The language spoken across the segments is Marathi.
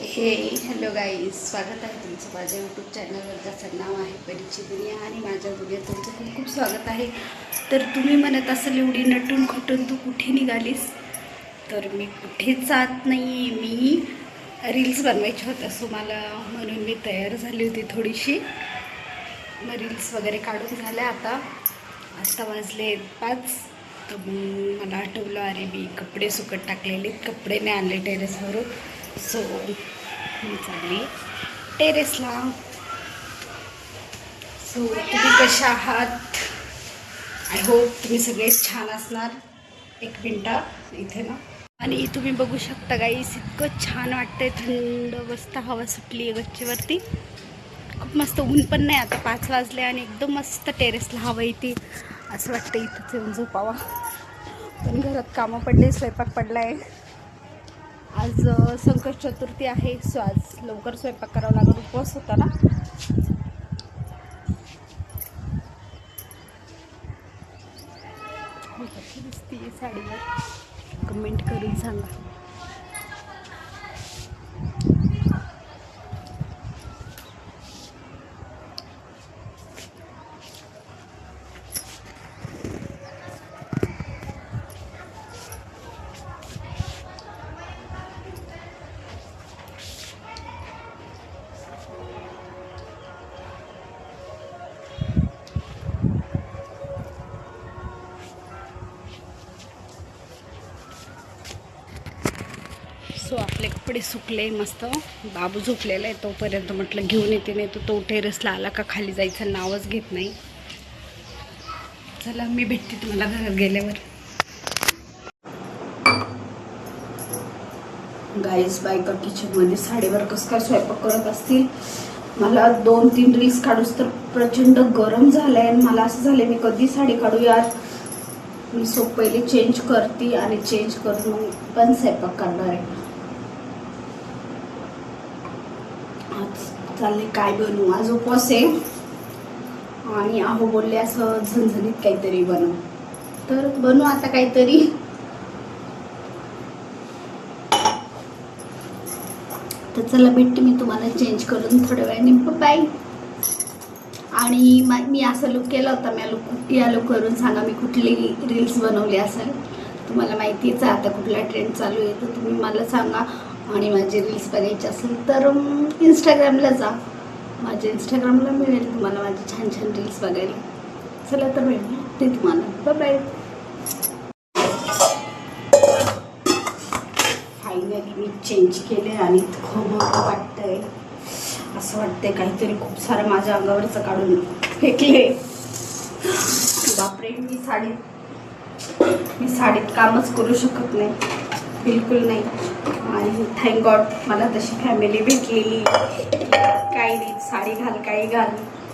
हॅलो गाईज, स्वागत आहे तुमचं माझ्या यूट्यूब चॅनलवर, ज्याचं नाव आहे परीची दुनिया. आणि माझ्या दुनियेत तुमचं खूप खूप स्वागत आहे. तर तुम्ही म्हणत असाल एवढी नटून खटून तू कुठे निघालीस? तर मी कुठेच जात नाही, मी रील्स बनवायचे होते सो मला, म्हणून मी तयार झाली होती थोडीशी. मग रील्स वगैरे काढून झाल्या. आता वाजले 5. तर मग मला आठवलं, अरे मी कपडे सुकत टाकलेले, कपडे नाही आणले टेरेसवरून. सो मी चालली टेरेसला. सो तुम्ही कशा आहात? आय होप तुम्ही सगळे छान असणार. एक मिनटं इथे ना. आणि तुम्ही बघू शकता गाईस, इतकं छान वाटतंय, थंड मस्त हवा सुटली आहे गच्चीवरती. खूप मस्त, ऊन पण नाही. आता 5 वाजले आणि एकदम मस्त टेरेसला हवा येते. असं वाटतं इथंच येऊन झोपावा. पण घरात कामं पडले, स्वयंपाक पडला आहे. आज संकष्ट चतुर्थी आहे, सो आज लवकर स्वयंपाक करावा लागेल, उपवास होता ना. कशी दिसते साडीवर? कमेंट करून सांगा. सो आपले कपडे सुकले मस्त. बाबू झोपलेला आहे, तोपर्यंत म्हटलं घेऊन येते, नाही तर तो टेरेसला आला का खाली जायचं नावच घेत नाही. चला, मी भेटते तुम्हाला घरात गेल्यावर. गाईस, बायका किचनमध्ये साडीवर कसं काय स्वयंपाक करत असतील. मला 2-3 रील्स काढूस तर प्रचंड गरम झालंय. आणि मला असं झालंय, मी कधी साडी काढू यार. मी पहिले चेंज करते आणि चेंज करून पण स्वयंपाक करणार आहे. आज चालले काय बनवू, आज उपवास आहे. आणि आहो बोलले असं झणझणीत काहीतरी बनव, तर बनवू आता काहीतरी. तर चला, भेटते मी तुम्हाला चेंज करून थोड्या वेळाने. बाय. आणि मी असं लुक केला होता, मी लुक कुठे आलो करून सांगा, मी कुठली रील्स बनवली असेल. तुम्हाला माहितीच आहे आता कुठला ट्रेंड चालू आहे, तर तुम्ही मला सांगा. आणि माझे रील्स बघायचे असेल तर इंस्टाग्रामला जा, माझ्या इंस्टाग्रामला मिळेल तुम्हाला माझे छान छान रील्स बघायला. चला तर भेटते तुम्हाला. बाय. फायनली मी चेंज केले आणि खूप मोठं वाटतंय. असं वाटतंय काहीतरी खूप सारं माझ्या अंगावरचं काढून फेकले. बापरे, मी साडीत कामच करू शकत नाही, बिलकुल नाही. आणि थँक गॉड मला तशी फॅमिली भेटलेली. काही नाही, साडी घाल, काही घाल,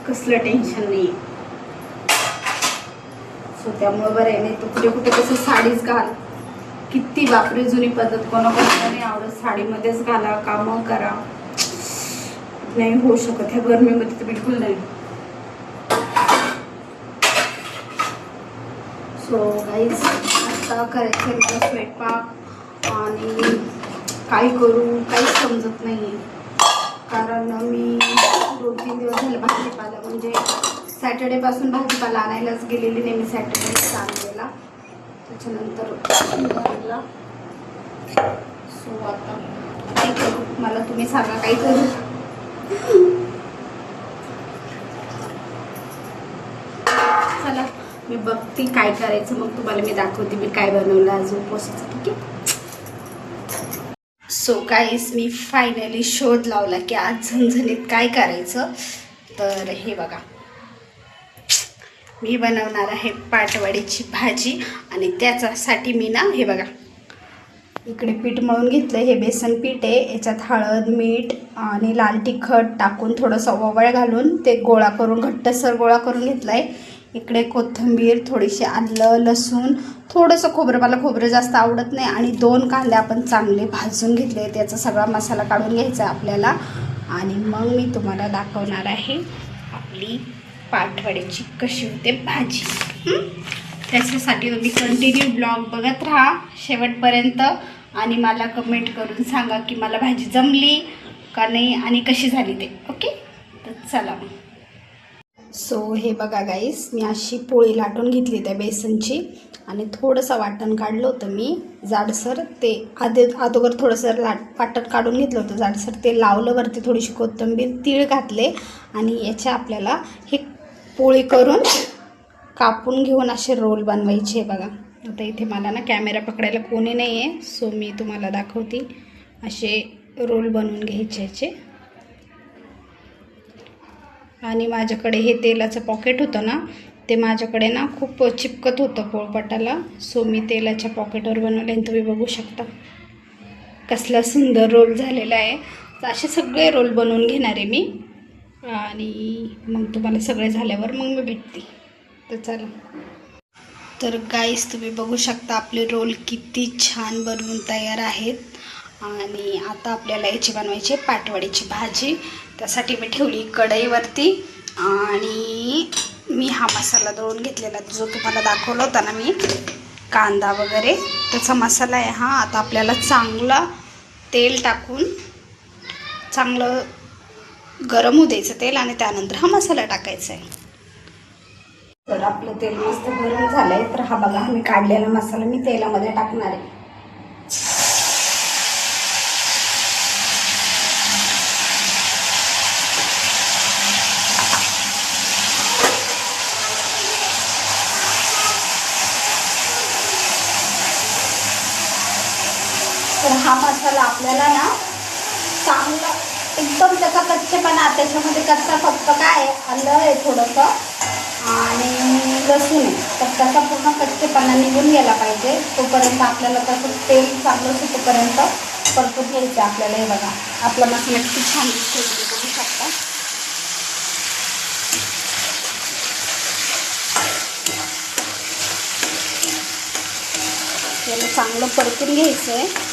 कसलं टेन्शन नाही. सो त्यामुळे बरं आहे. नाही तर कुठे कुठे कसं साडीच घाल, किती बापरे जुनी पद्धत. कोणाकोणाला नाही आवडत साडीमध्येच घाला, कामं करा. नाही होऊ शकत ह्या गरमीमध्ये तर बिलकुल नाही. सो गाईज, आता करायचं मला स्वयंपाक. आणि काय करू काही समजत नाही, कारण मी 2-3 दिवस झाले भाजीपाला, म्हणजे सॅटर्डेपासून भाजीपाला आणायलाच गेलेली नाही. मी सॅटर्डेच आणलेला, त्याच्यानंतर आणला. सो आता काय करू मला तुम्ही सांगा, काय करू? चला, मी बघते काय करायचं, मग तुम्हाला मी दाखवते मी काय बनवलं आज उपवासाचं. ठीक आहे. सो गाईस, मी फायनली शोध लावला की आज झणझणीत काय करायचं. तर हे बघा, मी बनवणार आहे पाटवडीची भाजी. आणि त्याच्यासाठी मी ना, हे बघा इकडे पीठ मळून घेतलं. हे बेसन पीठ आहे, याच्यात हळद, मीठ आणि लाल तिखट टाकून थोडंसं ओवा घालून ते गोळा करून, घट्टसर गोळा करून घेतला आहे. इकडे कोथिंबीर, थोडीशी आलं, लसूण, थोडंसं खोबरं, मला खोबरं जास्त आवडत नाही. आणि 2 कांदे आपण चांगले भाजून घेतले. त्याचा सगळा मसाला काढून घ्यायचा आपल्याला. आणि मग मी तुम्हाला दाखवणार आहे आपली पाटवड्याची कशी होते भाजी. त्याच्यासाठी तुम्ही कंटिन्यू ब्लॉग बघत राहा शेवटपर्यंत. आणि मला कमेंट करून सांगा की मला भाजी जमली का नाही आणि कशी झाली ते. ओके, तर चला मग. सो हे बघा गाईस, मी अशी पोळी लाटून घेतली त्या बेसनची आणि थोडंसं वाटण काढलं होतं मी जाडसर. ते अगोदर थोडंसं वाटण काढून घेतलं होतं जाडसर, ते लावलं वरती, थोडीशी कोथिंबीर तीळ घातले आणि याच्या आपल्याला हे पोळी करून कापून घेऊन असे रोल बनवायचे. बघा आता इथे मला ना कॅमेरा पकडायला कोणी नाही आहे, सो मी तुम्हाला दाखवते. असे रोल बनवून घ्यायचे याचे. आणि माझ्याकडे हे तेलाचं पॉकेट होतं ना, ते माझ्याकडे ना खूप चिपकत होतं पोळपाटाला, सो मी तेलाच्या पॉकेटवर बनवले आणि तुम्ही बघू शकता कसला सुंदर रोल झालेला आहे. तर असे सगळे रोल बनवून घेणार आहे मी आणि मग तुम्हाला सगळे झाल्यावर मग मी भेटते. तर चला. तर गाईस तुम्ही बघू शकता आपले रोल किती छान बनवून तयार आहेत. आणि आता आपल्याला याची बनवायची पाटवडीची भाजी. त्यासाठी मी ठेवली कढईवरती आणि मी हा मसाला दळून घेतलेला जो तुम्हाला दाखवला होता ना मी, कांदा वगैरे त्याचा मसाला आहे हा. आता आपल्याला चांगला तेल टाकून चांगलं गरम होऊ द्यायचं तेल आणि त्यानंतर हा मसाला टाकायचा आहे. तर आपलं तेल मस्त गरम झालं आहे. तर हा बघा मी काढलेला मसाला मी तेलामध्ये टाकणार आहे. तर हा मसाला आपल्याला ना चांगला एकदम त्याचा कच्चेपणा, त्याच्यामध्ये कच्चा फक्त काय आहे, आलं आहे थोडंसं आणि लसूण आहे, तर त्याचा पूर्ण कच्चेपणा निघून गेला पाहिजे. तोपर्यंत आपल्याला त्याचं तेल चांगलं सुटेपर्यंत परतून घ्यायचं आपल्याला. हे बघा आपला मसाला किती छान दिसतो, तुम्ही बघू शकता. याला चांगलं परतून घ्यायचं आहे.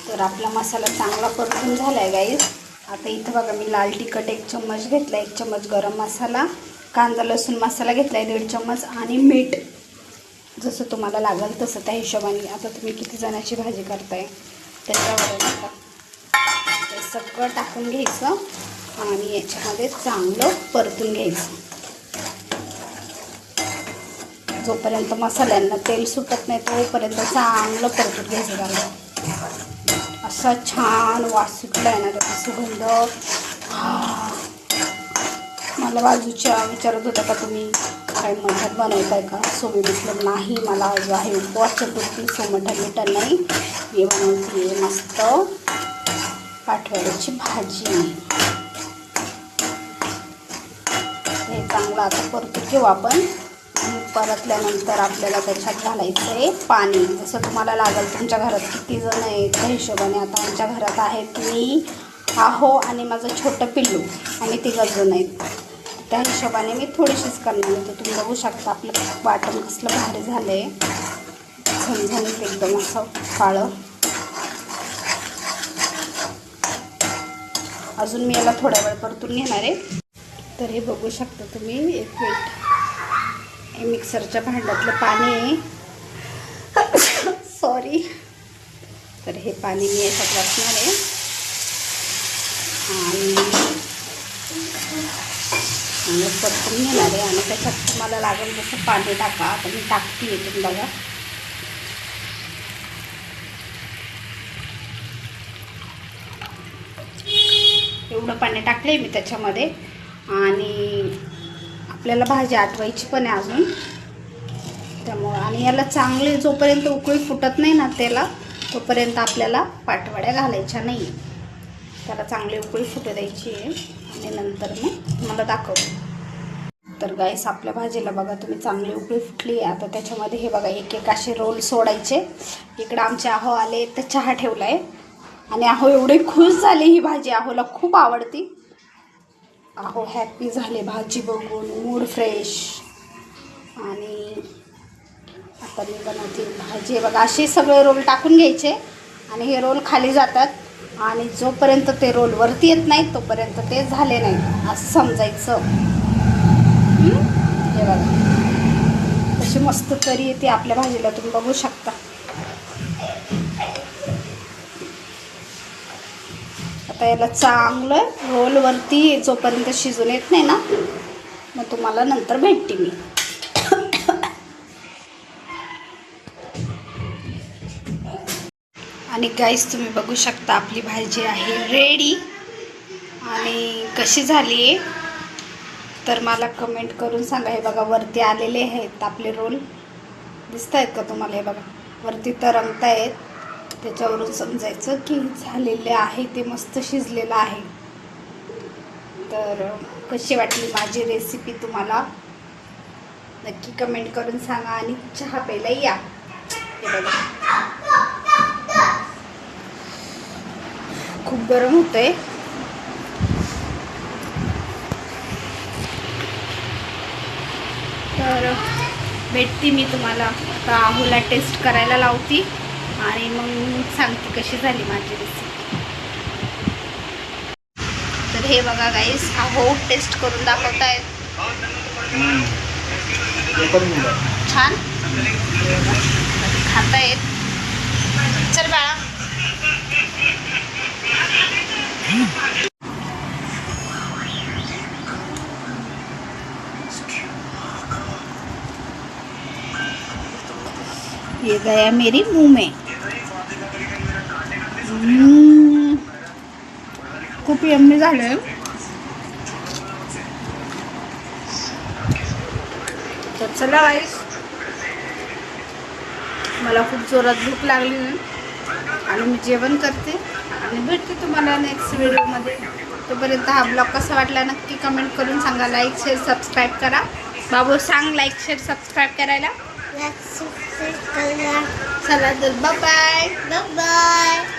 तर आपला मसाला चांगला परतून झाला आहे गाईस. आता इथं बघा मी लाल तिखट 1 चम्मच घेतला, 1 चम्मच गरम मसाला, कांदा लसूण मसाला घेतला आहे 1.5 चम्मच आणि मीठ जसं तुम्हाला लागेल तसं त्या हिशोबाने. आता तुम्ही किती जणांची भाजी करताय त्याच्यावर आता हे सगळं टाकून घ्यायचं आणि याच्यामध्ये चांगलं परतून घ्यायचं. जोपर्यंत मसाल्यांना तेल सुटत नाही तोपर्यंत चांगलं परतून घ्यायचं. झालं असा छान वास सुटला आहे ना, त्याचा सुगंध. मला बाजूच्या विचारत होता का तुम्ही काही मटण बनवताय का, सो मी म्हटलं नाही, मला आज आहे उपवास चतुर्थी, सो मटण नाही, मी बनवते मस्त पाटवड्याची भाजी. हे चांगलं आता परतून घेऊ आपण. परतल्यानंतर आपल्याला त्याच्यात घालायचं आहे पाणी, जसं तुम्हाला लागेल. तुमच्या घरात किती जण आहेत त्या हिशोबाने. आता आमच्या घरात आहेत मी, आहो आणि माझं छोटं पिल्लू, आणि 3 जण आहेत. त्या हिशोबाने मी थोडीशीच करणार होते. तुम्ही बघू शकता आपलं वाटण कसलं भारी झालं आहे, झणझणीत एकदम असं काळं. अजून मी याला थोड्या वेळ परतून घेणार आहे. तर हे बघू शकता तुम्ही. एक मिनिट, हे मिक्सरच्या भांड्यातलं पाणी आहे, सॉरी. तर हे पाणी मी याच्यात वाचणार आहे आणि परतून घेणार आहे. आणि त्याच्यात तुम्हाला लागेल जसं पाणी टाका. आता मी टाकते, तुम्ही बघा. एवढं पाणी टाकले मी त्याच्यामध्ये. आणि आपल्याला भाजी आटवायची पण आहे अजून, त्यामुळं. आणि याला चांगले जोपर्यंत उकळी फुटत नाही ना त्याला, तोपर्यंत आपल्याला पाटवड्या घालायच्या नाही. त्याला चांगली उकळी फुटू द्यायची आहे आणि नंतर मग मला दाखवतो. तर गाईस आपल्या भाजीला बघा तुम्ही चांगली उकळी फुटली आहे. आता त्याच्यामध्ये हे बघा एक एक असे रोल सोडायचे. इकडं आमचे आहो आले तर चहा ठेवला आहे आणि आहो एवढे खुश झाले. ही भाजी आहोला खूप आवडती. आहो हॅपी झाले भाजी बघून, मूड फ्रेश. आणि आता मी बनवते भाजी. बघा असे सगळे रोल टाकून घ्यायचे आणि हे रोल खाली जातात आणि जोपर्यंत ते रोल वरती येत नाही तोपर्यंत ते झाले नाही असं समजायचं. हे बघा कशी मस्त तरी येते आपल्या भाजीला, तुम्ही बघू शकता. आता याला चांगलं रोलवरती जोपर्यंत शिजून येत नाही ना मग तुम्हाला नंतर भेटते मी. आणि गाईस तुम्ही बघू शकता आपली भाजी आहे रेडी. आणि कशी झाली आहे तर मला कमेंट करून सांगा. हे बघा वरती आलेले आहेत आपले रोल, दिसत आहेत का तुम्हाला? हे बघा वरती तरंगत आहेत, त्याच्यावरून समजायचं की झालेले आहे, ते मस्त शिजलेलं आहे. तर कशी वाटली माझी रेसिपी तुम्हाला नक्की कमेंट करून सांगा. आणि चहा प्यायला या. हे बघा खूप गरम होतंय. तर भेटते मी तुम्हाला आता. अहोला टेस्ट करायला लावती आणि मग सांगते कशी झाली माझी रेसिपी. तर हे बघा गाईस अहो टेस्ट करून दाखवतायत. छान खातायत. चल बाळा. ये गया मेरी मुंह में. खूप यम्मी झालंय. तर चला गाईस मला खूप जोरात भूक लागली आणि मी जेवण करते आणि भेटते तुम्हाला नेक्स्ट व्हिडिओमध्ये. तोपर्यंत हा ब्लॉग कसा वाटला नक्की कमेंट करून सांगा. लाईक शेअर सबस्क्राईब करा. बाबू सांग लाईक शेअर सबस्क्राईब करायला. चला तर बाय बाय.